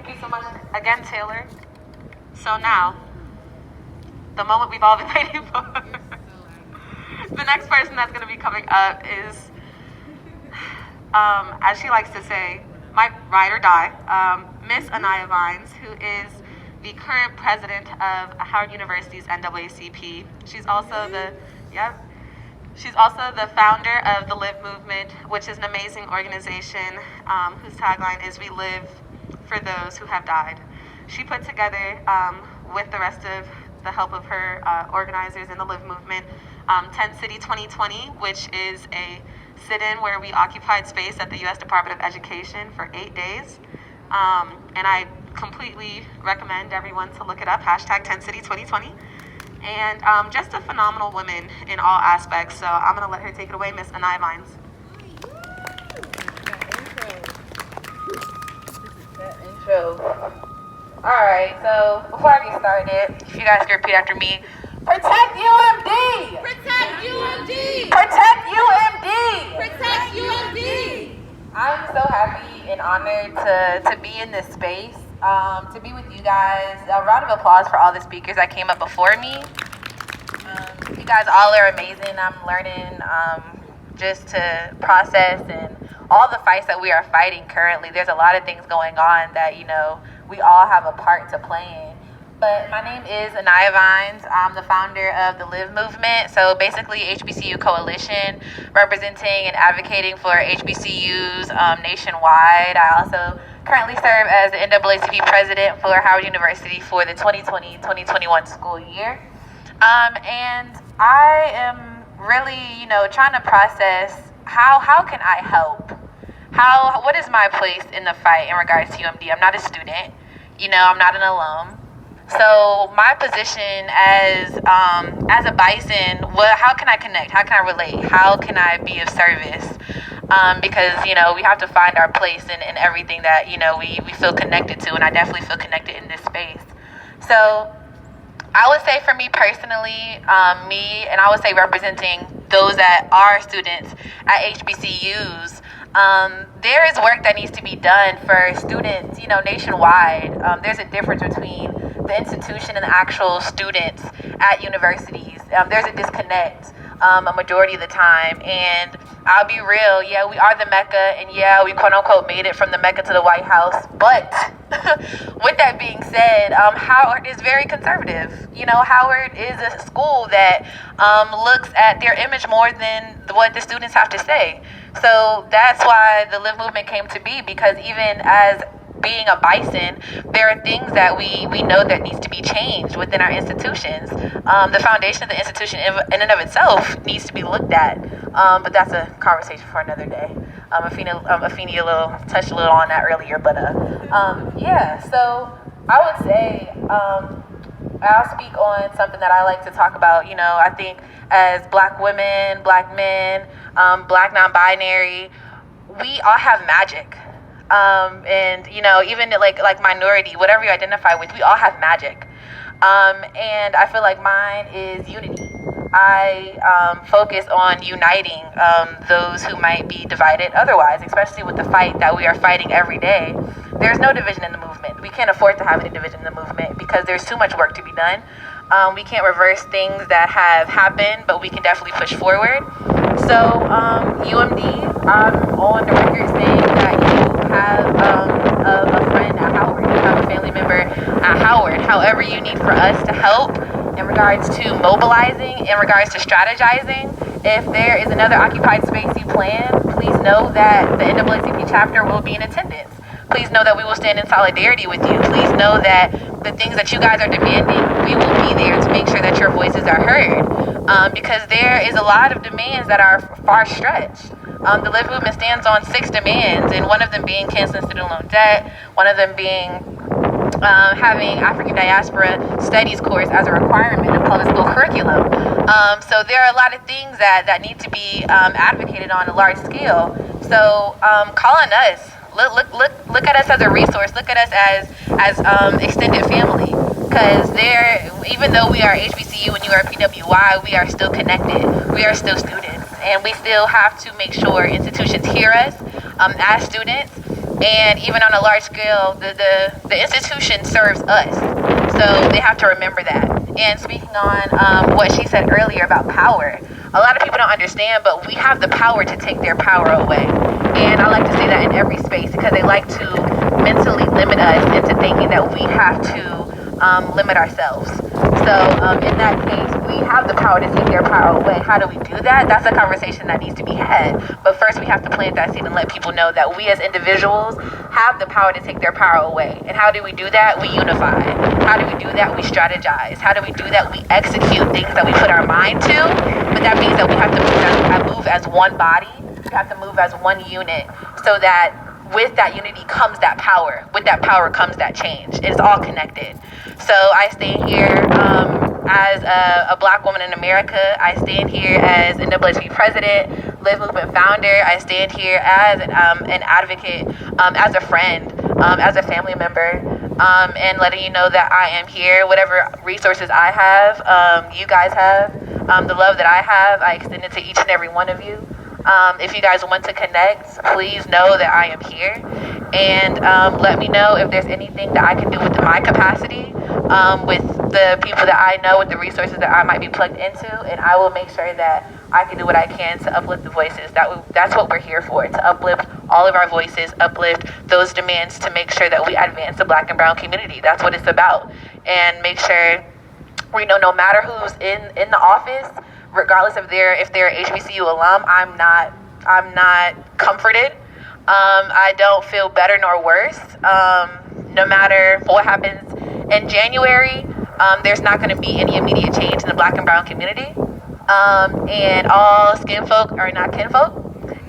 Thank you so much again, Taylor. So now, the moment we've all been waiting for. The next person that's going to be coming up is, as she likes to say, my ride or die, Miss Aniyah Vines, who is the current president of Howard University's NAACP. She's also She's also the founder of the Live Movement, which is an amazing organization whose tagline is "We live for those who have died." She put together, with the rest of the help of her organizers in the Live Movement, Tent City 2020, which is a sit-in where we occupied space at the U.S. Department of Education for 8 days. And I completely recommend everyone to look it up, hashtag Tent City 2020. And just a phenomenal woman in all aspects. So I'm going to let her take it away, Miss Aniyah Vines. That intro. All right, so before I get started, if you guys can repeat after me, protect UMD! Protect UMD! Protect UMD! Protect UMD! I'm so happy and honored to be in this space, to be with you guys. A round of applause for all the speakers that came up before me. You guys all are amazing. I'm learning just to process and all the fights that we are fighting currently. There's a lot of things going on that, we all have a part to play in. But my name is Aniyah Vines. I'm the founder of the Live Movement. So basically HBCU Coalition, representing and advocating for HBCUs nationwide. I also currently serve as the NAACP president for Howard University for the 2020-2021 school year. And I am really, trying to process how can I help? What is my place in the fight in regards to UMD? I'm not a student, I'm not an alum. So my position as a bison, how can I connect? How can I relate? How can I be of service? Because, we have to find our place in everything that, we feel connected to, and I definitely feel connected in this space. So I would say for me personally, and I would say representing those that are students at HBCUs, there is work that needs to be done for students, nationwide. There's a difference between the institution and the actual students at universities. There's a disconnect a majority of the time. And I'll be real, yeah, we are the Mecca, and yeah, we quote unquote made it from the Mecca to the White House. But with that being said, Howard is very conservative. Howard is a school that looks at their image more than what the students have to say. So that's why the Live Movement came to be, because even as being a bison, there are things that we know that needs to be changed within our institutions. The foundation of the institution in and of itself needs to be looked at, but that's a conversation for another day. Afeni touched a little on that earlier, but so I would say I'll speak on something that I like to talk about. I think as Black women, Black men, Black non-binary, we all have magic. And even like minority, whatever you identify with, we all have magic. And I feel like mine is unity. I focus on uniting those who might be divided otherwise, especially with the fight that we are fighting every day. There's no division in the movement. We can't afford to have any division in the movement because there's too much work to be done. We can't reverse things that have happened, but we can definitely push forward. So UMD, I'm on the record saying that you have a friend at Howard, you have a family member at Howard. However you need for us to help in regards to mobilizing, in regards to strategizing, if there is another occupied space you plan, please know that the NAACP chapter will be in attendance. Please know that we will stand in solidarity with you. Please know that the things that you guys are demanding, we will be there to make sure that your voices are heard. Because there is a lot of demands that are far stretched. The Live Movement stands on 6 demands, and one of them being canceling student loan debt, one of them being having African diaspora studies course as a requirement in public school curriculum. So there are a lot of things that need to be advocated on a large scale. So call on us. Look at us as a resource. Look at us as extended family. Because even though we are HBCU and you are PWI, we are still connected. We are still students, and we still have to make sure institutions hear us as students, And even on a large scale, the institution serves us. So they have to remember that. And speaking on what she said earlier about power, a lot of people don't understand, but we have the power to take their power away. And I like to say that in every space because they like to mentally limit us into thinking that we have to limit ourselves. So in that case, we have the power to take their power away. How do we do that? That's a conversation that needs to be had. But first we have to plant that seed and let people know that we as individuals have the power to take their power away. And how do we do that? We unify. How do we do that? We strategize. How do we do that? We execute things that we put our mind to. But that means that we have to move as one body. We have to move as one unit so that with that unity comes that power. With that power comes that change. It's all connected. So I stand here as a Black woman in America. I stand here as NAACP president, Live Movement founder. I stand here as an advocate, as a friend, as a family member, and letting you know that I am here. Whatever resources I have, you guys have, the love that I have, I extend it to each and every one of you. If you guys want to connect, please know that I am here. And let me know if there's anything that I can do within my capacity, with the people that I know, with the resources that I might be plugged into, and I will make sure that I can do what I can to uplift the voices. That's what we're here for, to uplift all of our voices, uplift those demands to make sure that we advance the Black and brown community. That's what it's about. And make sure we know no matter who's in the office, regardless if they're HBCU alum, I'm not comforted. I don't feel better nor worse. No matter what happens in January, there's not going to be any immediate change in the Black and brown community. And all skin folk are not kinfolk.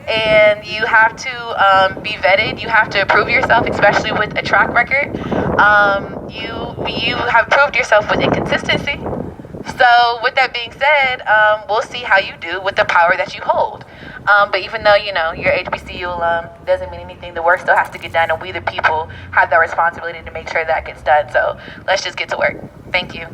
And you have to be vetted. You have to prove yourself, especially with a track record. You have proved yourself with inconsistency. So with that being said, we'll see how you do with the power that you hold. But even though, you're HBCU alum, doesn't mean anything. The work still has to get done, and we the people have that responsibility to make sure that gets done. So let's just get to work. Thank you.